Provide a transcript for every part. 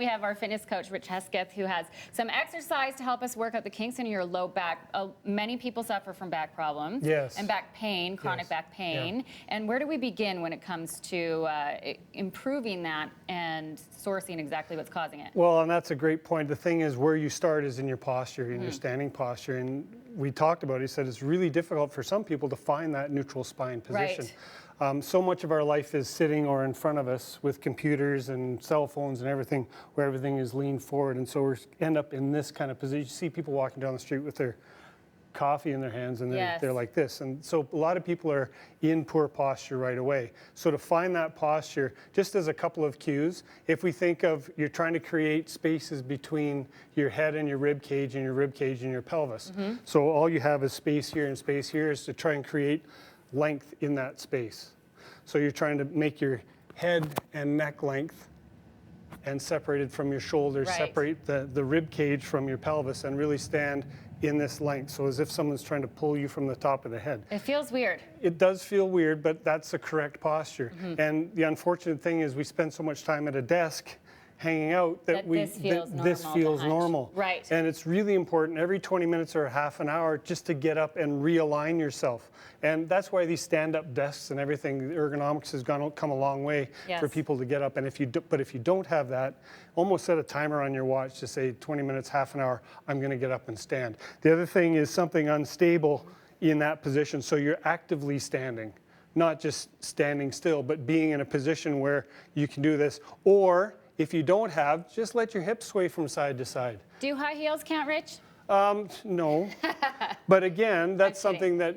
We have our fitness coach, Rich Hesketh, who has some exercise to help us work out the kinks in your low back. Many people suffer from back problems and back pain, chronic back pain. Yeah. And where do we begin when it comes to improving that and sourcing exactly what's causing it? Well, and that's a great point. The thing is, where you start is in your posture, in your standing posture. And we talked about it. He said it's really difficult for some people to find that neutral spine position. Right. So much of our life is sitting or in front of us with computers and cell phones and everything, where everything is leaned forward. And so we end up in this kind of position. You see people walking down the street with their coffee in their hands and they're like this. And so a lot of people are in poor posture right away. So to find that posture, just as a couple of cues, if we think of you're trying to create spaces between your head and your rib cage and your rib cage and your pelvis. So all you have is space here and space here is to try and create length in that space. So you're trying to make your head and neck length and separated from your shoulders, separate the rib cage from your pelvis and really stand in this length. So as if someone's trying to pull you from the top of the head. It feels weird. It does feel weird, but that's the correct posture. And the unfortunate thing is we spend so much time at a desk hanging out that this feels normal. Right. And it's really important every 20 minutes or half an hour just to get up and realign yourself. And that's why these stand-up desks and everything, the ergonomics has come a long way for people to get up. And if you don't have that, almost set a timer on your watch to say 20 minutes, half an hour, I'm going to get up and stand. The other thing is something unstable in that position. So you're actively standing, not just standing still, but being in a position where you can do this. Or if you don't have, just let your hips sway from side to side. Do high heels count, Rich? No. But again, that's something that,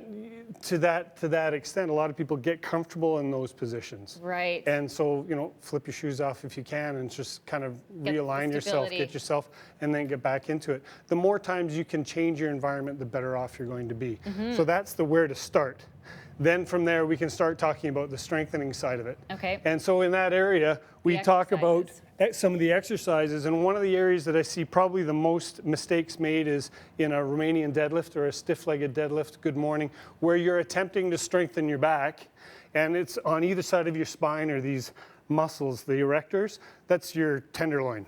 to that extent, a lot of people get comfortable in those positions. Right. And so, flip your shoes off if you can and just kind of realign yourself, get yourself, and then get back into it. The more times you can change your environment, the better off you're going to be. So that's the where to start. Then from there, we can start talking about the strengthening side of it. Okay. And so in that area, we talk about some of the exercises. And one of the areas that I see probably the most mistakes made is in a Romanian deadlift or a stiff-legged deadlift, good morning, where you're attempting to strengthen your back. And it's on either side of your spine are these muscles, the erectors. That's your tenderloin.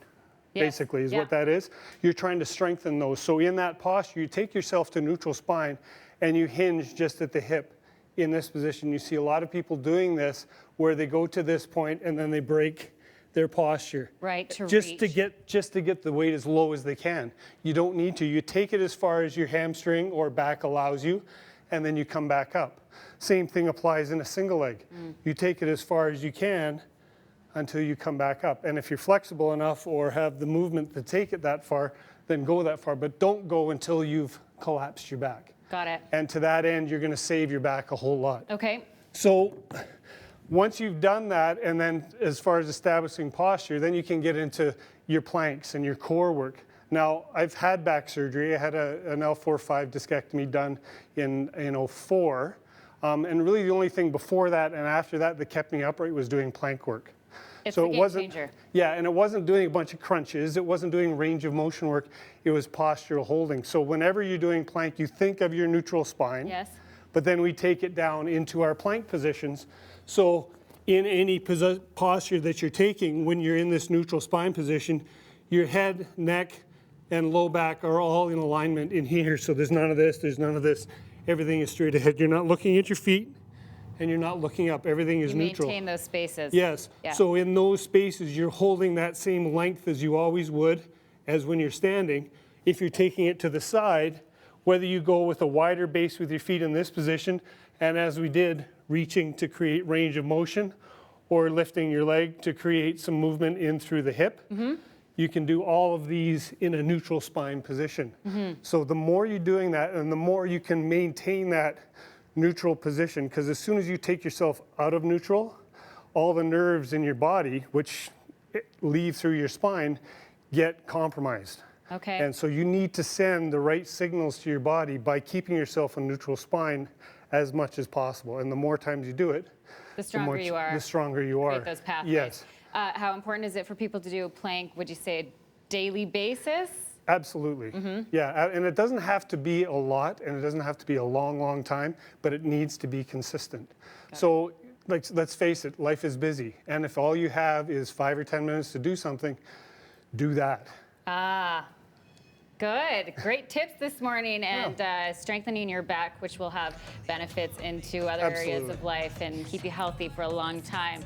Basically is what that is. You're trying to strengthen those. So in that posture, you take yourself to neutral spine and you hinge just at the hip. In this position, you see a lot of people doing this where they go to this point and then they break their posture. Right, to get the weight as low as they can. You don't need to. You take it as far as your hamstring or back allows you, and then you come back up. Same thing applies in a single leg. You take it as far as you can until you come back up. And if you're flexible enough or have the movement to take it that far, then go that far, but don't go until you've collapsed your back. Got it. And to that end, you're going to save your back a whole lot. Okay. So once you've done that, and then as far as establishing posture, then you can get into your planks and your core work. Now, I've had back surgery. I had an L4-5 discectomy done in 2004. And really the only thing before that and after that that kept me upright was doing plank work. It's a game changer. Yeah, and it wasn't doing a bunch of crunches. It wasn't doing range of motion work. It was postural holding. So whenever you're doing plank, you think of your neutral spine. Yes. But then we take it down into our plank positions. So in any posture that you're taking, when you're in this neutral spine position, your head, neck, and low back are all in alignment in here. So there's none of this, there's none of this. Everything is straight ahead. You're not looking at your feet. And you're not looking up. Everything is neutral. Maintain those spaces. Yes. Yeah. So in those spaces, you're holding that same length as you always would as when you're standing. If you're taking it to the side, whether you go with a wider base with your feet in this position, and as we did, reaching to create range of motion, or lifting your leg to create some movement in through the hip, you can do all of these in a neutral spine position. So the more you're doing that, and the more you can maintain that neutral position, because as soon as you take yourself out of neutral, all the nerves in your body, which leave through your spine, get compromised. Okay. And so you need to send the right signals to your body by keeping yourself in neutral spine as much as possible. And the more times you do it, the stronger you are. The stronger you are. Create those pathways. Yes. How important is it for people to do a plank, would you say, daily basis? Absolutely. Yeah, and it doesn't have to be a lot, and it doesn't have to be a long, long time, but it needs to be consistent. So let's face it, life is busy. And if all you have is 5 or 10 minutes to do something, do that. Good. Great tips this morning, and strengthening your back, which will have benefits into other areas of life and keep you healthy for a long time.